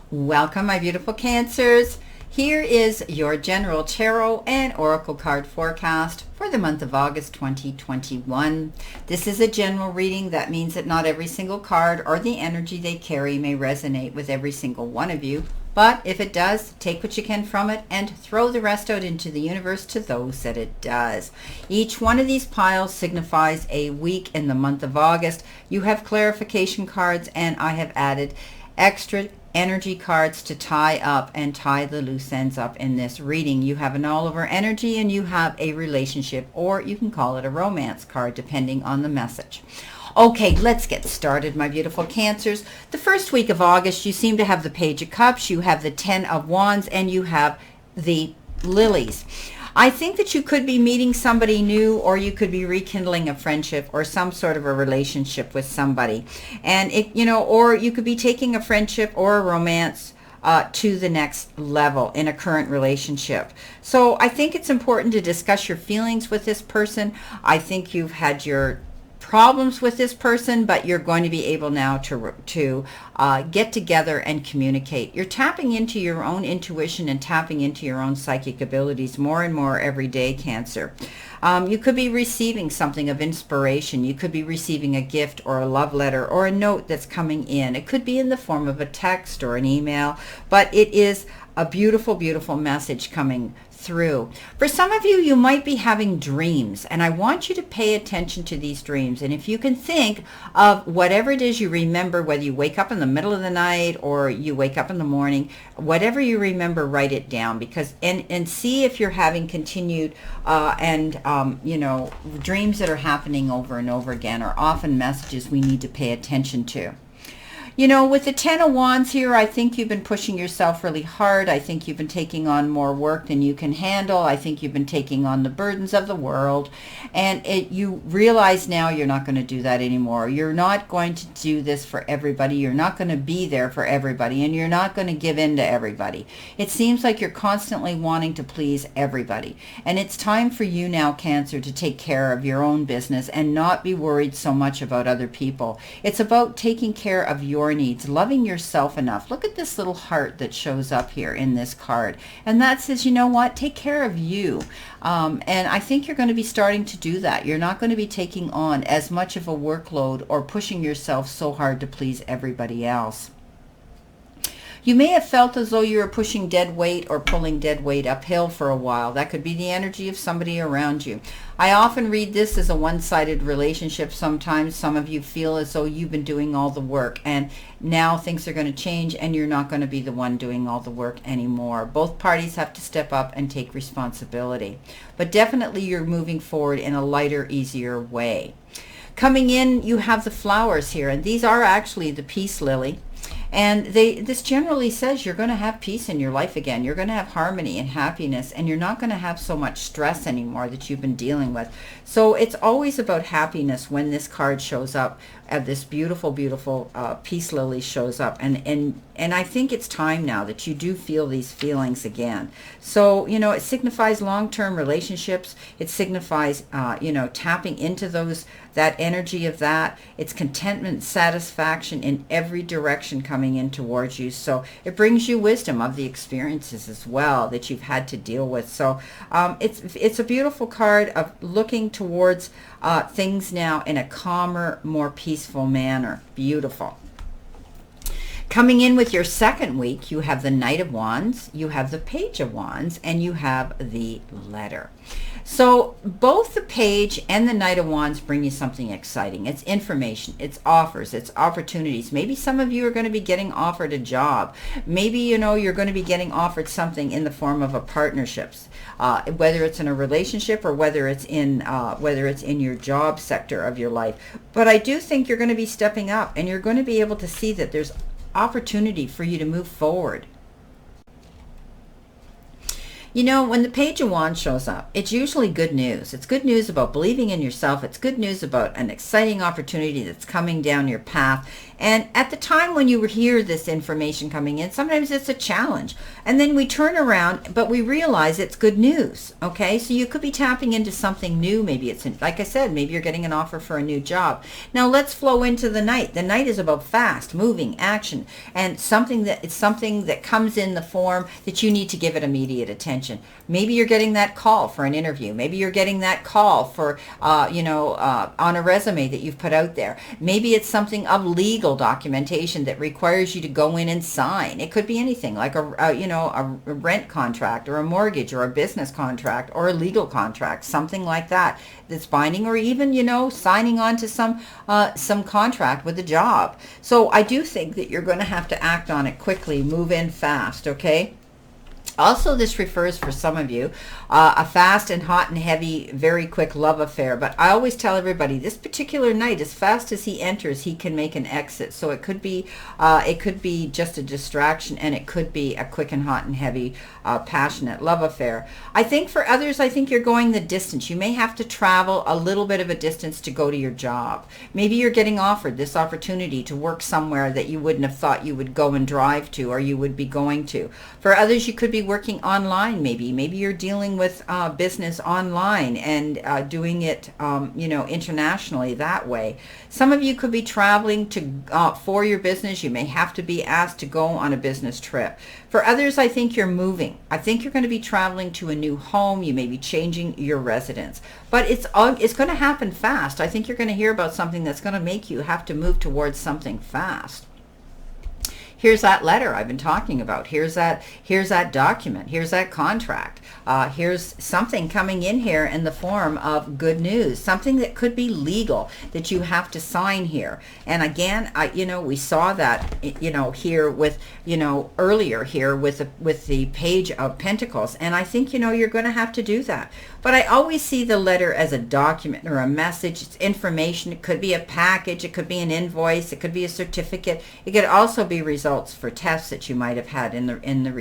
Welcome, my beautiful Cancers. Here is your general tarot and oracle card forecast for the month of August 2021. This is a general reading. That means that not every single card or the energy they carry may resonate with every single one of you. But if it does, take what you can from it and throw the rest out into the universe to those that it does. Each one of these piles signifies a week in the month of August. You have clarification cards, and I have added extra energy cards to tie up and tie the loose ends up in this reading. You have an all-over energy, and you have a relationship, or you can call it a romance card, depending on the message. Okay, let's get started, my beautiful Cancers. The first week of August, you seem to have the Page of Cups, you have the Ten of Wands, and you have the Lilies. I think that you could be meeting somebody new, or you could be rekindling a friendship or some sort of a relationship with somebody. And or you could be taking a friendship or a romance to the next level in a current relationship. So I think it's important to discuss your feelings with this person. I think you've had your problems with this person, but you're going to be able now to get together and communicate. You're tapping into your own intuition and tapping into your own psychic abilities more and more every day, Cancer. You could be receiving something of inspiration. You could be receiving a gift or a love letter or a note that's coming in. It could be in the form of a text or an email, but it is a beautiful, beautiful message coming through. For some of you, you might be having dreams, and I want you to pay attention to these dreams. And if you can think of whatever it is you remember, whether you wake up in the middle of the night or you wake up in the morning, whatever you remember, write it down, because and see if you're having continued dreams that are happening over and over again are often messages we need to pay attention to. With the Ten of Wands here, I think you've been pushing yourself really hard. I think you've been taking on more work than you can handle. I think you've been taking on the burdens of the world. And you realize now you're not going to do that anymore. You're not going to do this for everybody. You're not going to be there for everybody. And you're not going to give in to everybody. It seems like you're constantly wanting to please everybody. And it's time for you now, Cancer, to take care of your own business and not be worried so much about other people. It's about taking care of your needs, loving yourself enough. Look at this little heart that shows up here in this card, and that says, you know what, take care of you. And I think you're going to be starting to do that. You're not going to be taking on as much of a workload or pushing yourself so hard to please everybody else. You may have felt as though you were pushing dead weight or pulling dead weight uphill for a while. That could be the energy of somebody around you. I often read this as a one-sided relationship. Sometimes some of you feel as though you've been doing all the work, and now things are going to change and you're not going to be the one doing all the work anymore. Both parties have to step up and take responsibility. But definitely you're moving forward in a lighter, easier way. Coming in, you have the flowers here, and these are actually the peace lily. And this generally says you're going to have peace in your life again. You're going to have harmony and happiness, and you're not going to have so much stress anymore that you've been dealing with. So it's always about happiness when this card shows up. This beautiful, beautiful peace lily shows up. And I think it's time now that you do feel these feelings again. So, it signifies long-term relationships. It signifies, tapping into that energy of that. It's contentment, satisfaction in every direction coming in towards you. So it brings you wisdom of the experiences as well that you've had to deal with. So it's a beautiful card of looking towards things now in a calmer, more peaceful manner. Beautiful. Coming in with your second week, you have the Knight of Wands, you have the Page of Wands, and you have the Letter. So both the Page and the Knight of Wands bring you something exciting. It's information, it's offers, it's opportunities. Maybe some of you are going to be getting offered a job. Maybe, you're going to be getting offered something in the form of a partnerships, whether it's in a relationship or whether it's in your job sector of your life. But I do think you're going to be stepping up, and you're going to be able to see that there's opportunity for you to move forward. You know, when the Page of Wands shows up, it's usually good news. It's good news about believing in yourself. It's good news about an exciting opportunity that's coming down your path. And at the time when you hear this information coming in, sometimes it's a challenge. And then we turn around, but we realize it's good news. Okay, so you could be tapping into something new. Maybe it's, like I said, maybe you're getting an offer for a new job. Now let's flow into the night. The night is about fast, moving, action, and something that comes in the form that you need to give it immediate attention. Maybe you're getting that call for an interview. Maybe you're getting that call for, on a resume that you've put out there. Maybe it's something of legal documentation that requires you to go in and sign. It could be anything, like a rent contract or a mortgage or a business contract or a legal contract, something like that that's binding, or even, signing on to some contract with a job. So I do think that you're going to have to act on it quickly, move in fast, okay? Also, this refers for some of you, a fast and hot and heavy, very quick love affair. But I always tell everybody, this particular night, as fast as he enters, he can make an exit. So it could be just a distraction, and it could be a quick and hot and heavy, passionate love affair. I think for others, I think you're going the distance. You may have to travel a little bit of a distance to go to your job. Maybe you're getting offered this opportunity to work somewhere that you wouldn't have thought you would go and drive to, or you would be going to. For others, you could be working online. Maybe you're dealing with business online and doing it internationally that way. Some of you could be traveling to for your business. You may have to be asked to go on a business trip. For others, I think you're moving. I think you're going to be traveling to a new home. You may be changing your residence, but it's going to happen fast. I think you're going to hear about something that's going to make you have to move towards something fast. Here's that letter I've been talking about. Here's that document. Here's that contract. Here's something coming in here in the form of good news, something that could be legal that you have to sign here. And again, we saw that, here with, earlier here with the Page of Pentacles. And I think, you're going to have to do that. But I always see the letter as a document or a message. It's information. It could be a package. It could be an invoice. It could be a certificate. It could also be results for tests that you might have had in the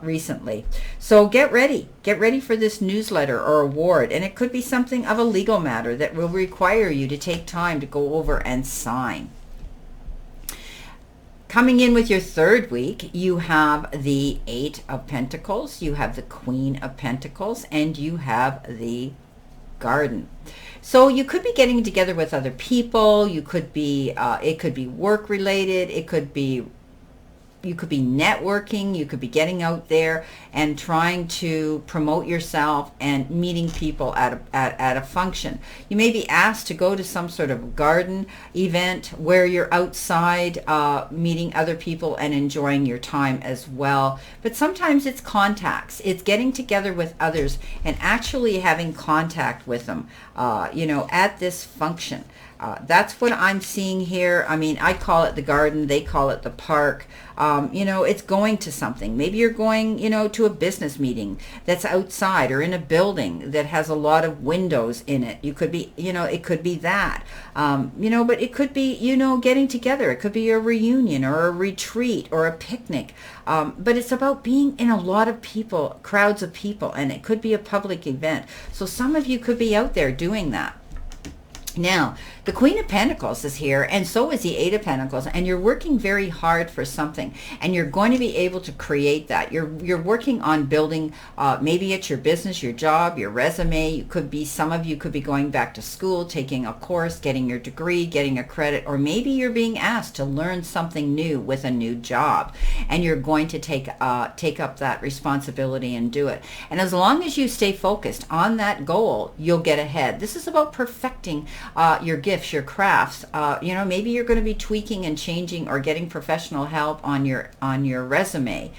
recently. So get ready for this newsletter or award, and it could be something of a legal matter that will require you to take time to go over and sign. Coming in with your third week, you have the 8 of Pentacles, you have the Queen of Pentacles, and you have the Garden. So you could be getting together with other people. You could be, it could be work related. It could be, you could be networking. You could be getting out there and trying to promote yourself and meeting people at a function. You may be asked to go to some sort of garden event where you're outside meeting other people and enjoying your time as well. But sometimes it's contacts. It's getting together with others and actually having contact with them, at this function. That's what I'm seeing here. I mean, I call it the garden. They call it the park. It's going to something. Maybe you're going, to a business meeting that's outside or in a building that has a lot of windows in it. You could be, it could be that, but it could be, getting together. It could be a reunion or a retreat or a picnic. But it's about being in a lot of people, crowds of people, and it could be a public event. So some of you could be out there doing that. Now, the Queen of Pentacles is here, and so is the 8 of Pentacles, and you're working very hard for something, and you're going to be able to create that. You're working on building, maybe it's your business, your job, your resume. Some of you could be going back to school, taking a course, getting your degree, getting a credit, or maybe you're being asked to learn something new with a new job, and you're going to take up that responsibility and do it. And as long as you stay focused on that goal, you'll get ahead. This is about perfecting your gifts, your crafts. Maybe you're going to be tweaking and changing or getting professional help on your resume,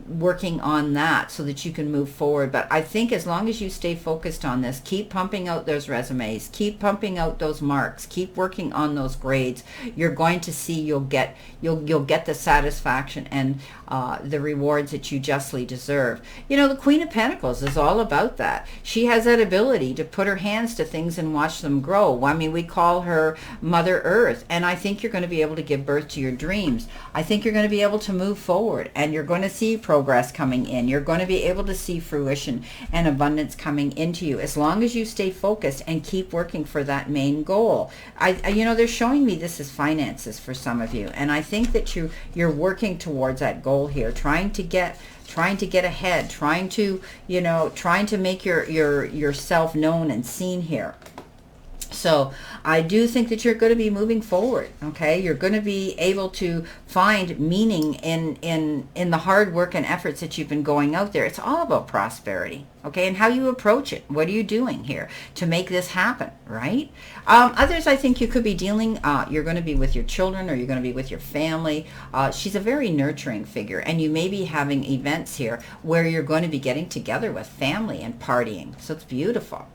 working on that so that you can move forward. But I think as long as you stay focused on this, keep pumping out those resumes, keep pumping out those marks, keep working on those grades, you're going to see you'll get the satisfaction and the rewards that you justly deserve. The Queen of Pentacles is all about that. She has that ability to put her hands to things and watch them and grow. I mean, we call her Mother Earth, and I think you're going to be able to give birth to your dreams. I think you're going to be able to move forward, and you're going to see progress coming in. You're going to be able to see fruition and abundance coming into you as long as you stay focused and keep working for that main goal. You know, they're showing me this is finances for some of you, and I think that you're working towards that goal here, trying to get ahead, trying to make yourself known and seen here. So I do think that you're going to be moving forward, okay? You're going to be able to find meaning in the hard work and efforts that you've been going out there. It's all about prosperity, okay? And how you approach it. What are you doing here to make this happen, right? Others, I think you could be dealing, you're going to be with your children, or you're going to be with your family. She's a very nurturing figure, and you may be having events here where you're going to be getting together with family and partying. So it's beautiful.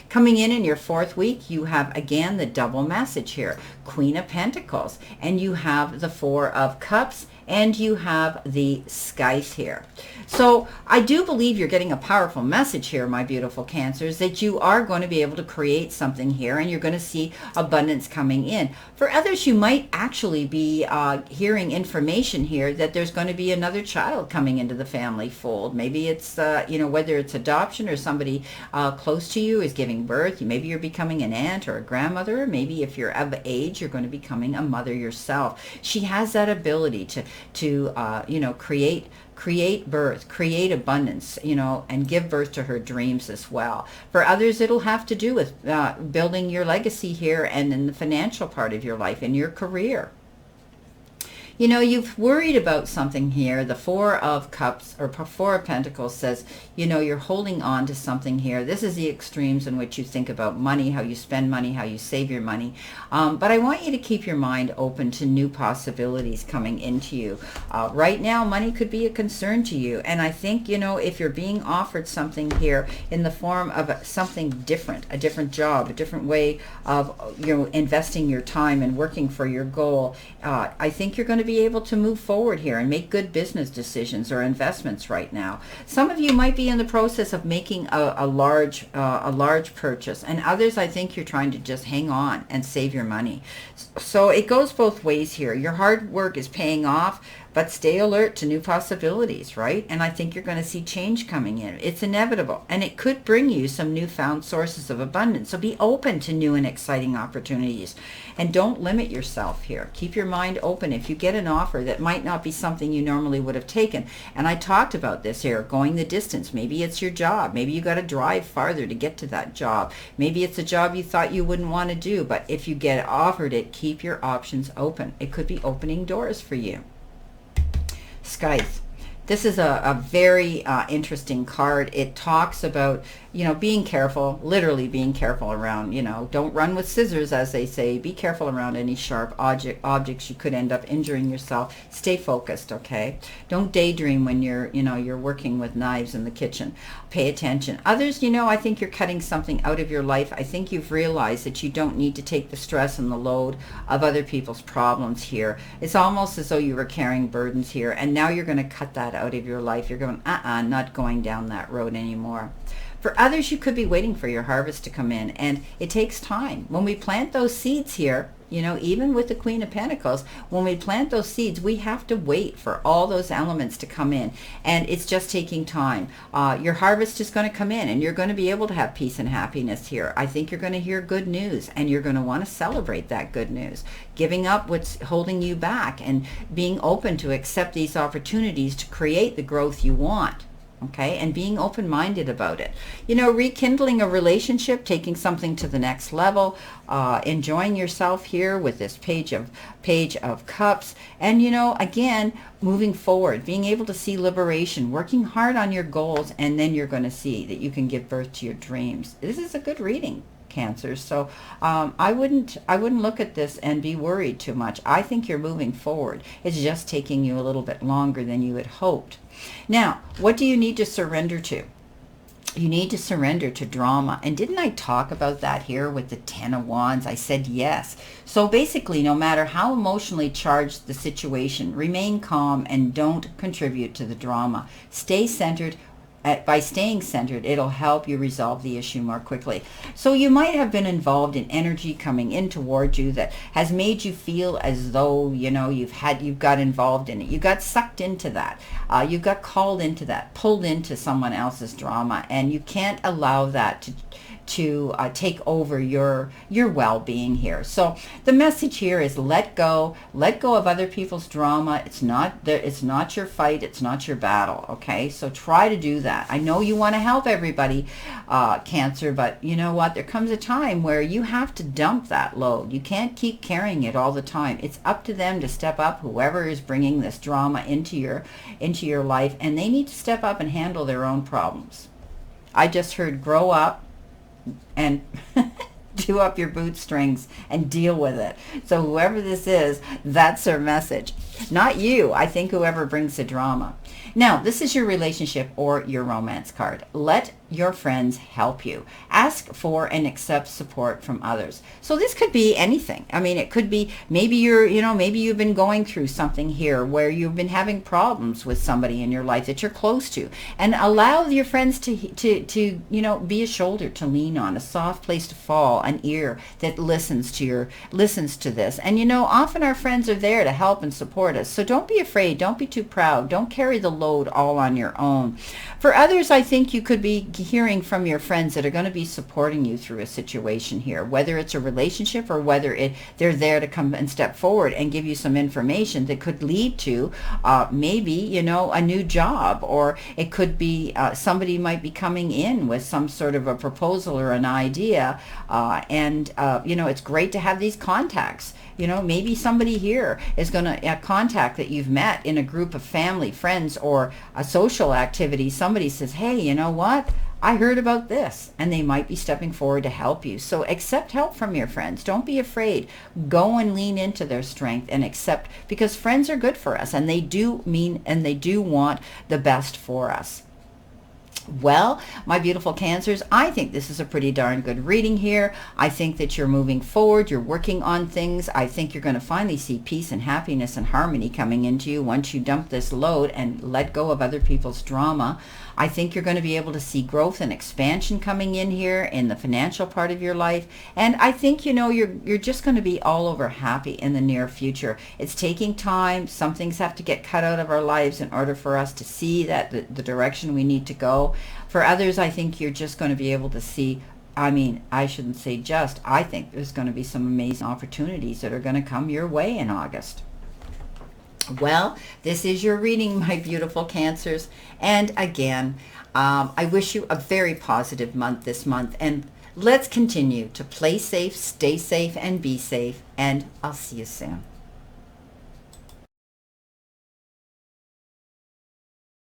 Coming in your fourth week, you have, again, the double message here. Queen of Pentacles. And you have the Four of Cups. And you have the Scythe here. So I do believe you're getting a powerful message here, my beautiful Cancers, that you are going to be able to create something here, and you're going to see abundance coming in. For others, you might actually be hearing information here that there's going to be another child coming into the family fold. Maybe it's, whether it's adoption or somebody close to you is giving birth. Maybe you're becoming an aunt or a grandmother. Or maybe if you're of age, you're going to be becoming a mother yourself. She has that ability to create birth, create abundance, and give birth to her dreams as well. For others, it'll have to do with building your legacy here and in the financial part of your life, in your career. You've worried about something here. The Four of Cups, or Four of Pentacles, says, you're holding on to something here. This is the extremes in which you think about money, how you spend money, how you save your money. But I want you to keep your mind open to new possibilities coming into you. Right now, money could be a concern to you. And I think, if you're being offered something here in the form of something different, a different job, a different way of, investing your time and working for your goal, I think you're going to be able to move forward here and make good business decisions or investments right now. Some of you might be in the process of making a large purchase, and others, I think you're trying to just hang on and save your money. So it goes both ways here. Your hard work is paying off, but stay alert to new possibilities, right? And I think you're going to see change coming in. It's inevitable, and it could bring you some newfound sources of abundance. So be open to new and exciting opportunities, and don't limit yourself here. Keep your mind open. If you get an offer that might not be something you normally would have taken, and I talked about this here, going the distance. Maybe it's your job. Maybe you got to drive farther to get to that job. Maybe it's a job you thought you wouldn't want to do, but if you get offered it, keep your options open. It could be opening doors for you. Scythe. This is a very interesting card. It talks about, being careful, literally being careful around, don't run with scissors, as they say. Be careful around any sharp objects. You could end up injuring yourself. Stay focused, okay? Don't daydream when you're working with knives in the kitchen. Pay attention. Others, I think you're cutting something out of your life. I think you've realized that you don't need to take the stress and the load of other people's problems here. It's almost as though you were carrying burdens here, and now you're going to cut that out of your life. You're going, not going down that road anymore. For others, you could be waiting for your harvest to come in, and it takes time. When we plant those seeds here, even with the Queen of Pentacles, when we plant those seeds, we have to wait for all those elements to come in, and it's just taking time. Your harvest is going to come in, and you're going to be able to have peace and happiness here. I think you're going to hear good news, and you're going to want to celebrate that good news. Giving up what's holding you back and being open to accept these opportunities to create the growth you want. Okay, and being open-minded about it. Rekindling a relationship, taking something to the next level, enjoying yourself here with this Page of Cups, and again, moving forward, being able to see liberation, working hard on your goals, and then you're going to see that you can give birth to your dreams. This is a good reading, Cancers. So I wouldn't look at this and be worried too much. I think you're moving forward. It's just taking you a little bit longer than you had hoped. Now, what do you need to surrender to? You need to surrender to drama. And didn't I talk about that here with the Ten of Wands? I said yes. So basically, no matter how emotionally charged the situation, remain calm and don't contribute to the drama. Stay centered. by staying centered, it'll help you resolve the issue more quickly. So you might have been involved in energy coming in toward you that has made you feel as though, you know, you've got involved in it. You got sucked into that. You got called into that, pulled into someone else's drama, and you can't allow that to take over your well-being here. So the message here is let go of other people's drama. It's not your fight, it's not your battle. Okay, so try to do that. I know you want to help everybody, Cancer, but you know what, there comes a time where you have to dump that load. You can't keep carrying it all the time. It's up to them to step up, whoever is bringing this drama into your life, and they need to step up and handle their own problems. I just heard grow up and do up your bootstrings and deal with it. So whoever this is, that's their message. Not you. I think whoever brings the drama. Now, this is your relationship or your romance card. Let your friends help you. Ask for and accept support from others. So this could be anything. I mean, it could be maybe maybe you've been going through something here where you've been having problems with somebody in your life that you're close to, and allow your friends to be a shoulder to lean on, a soft place to fall, an ear that listens to this. And often our friends are there to help and support us. So don't be afraid. Don't be too proud. Don't carry the load all on your own. For others, I think you could be hearing from your friends that are going to be supporting you through a situation here, whether it's a relationship or whether they're there to come and step forward and give you some information that could lead to maybe a new job, or it could be somebody might be coming in with some sort of a proposal or an idea, and it's great to have these contacts. Maybe somebody here is going to contact that you've met in a group of family, friends, or a social activity. Somebody says, hey, you know what? I heard about this, and they might be stepping forward to help you. So accept help from your friends. Don't be afraid. Go and lean into their strength and accept, because friends are good for us, and they do want the best for us. Well, my beautiful Cancers, I think this is a pretty darn good reading here. I think that you're moving forward. You're working on things. I think you're going to finally see peace and happiness and harmony coming into you once you dump this load and let go of other people's drama. I think you're going to be able to see growth and expansion coming in here in the financial part of your life. And I think, you're just going to be all over happy in the near future. It's taking time. Some things have to get cut out of our lives in order for us to see that the direction we need to go. For others, I think you're just going to be able to see, I shouldn't say just, I think there's going to be some amazing opportunities that are going to come your way in August. Well, this is your reading, my beautiful Cancers. And again, I wish you a very positive month this month. And let's continue to play safe, stay safe, and be safe. And I'll see you soon.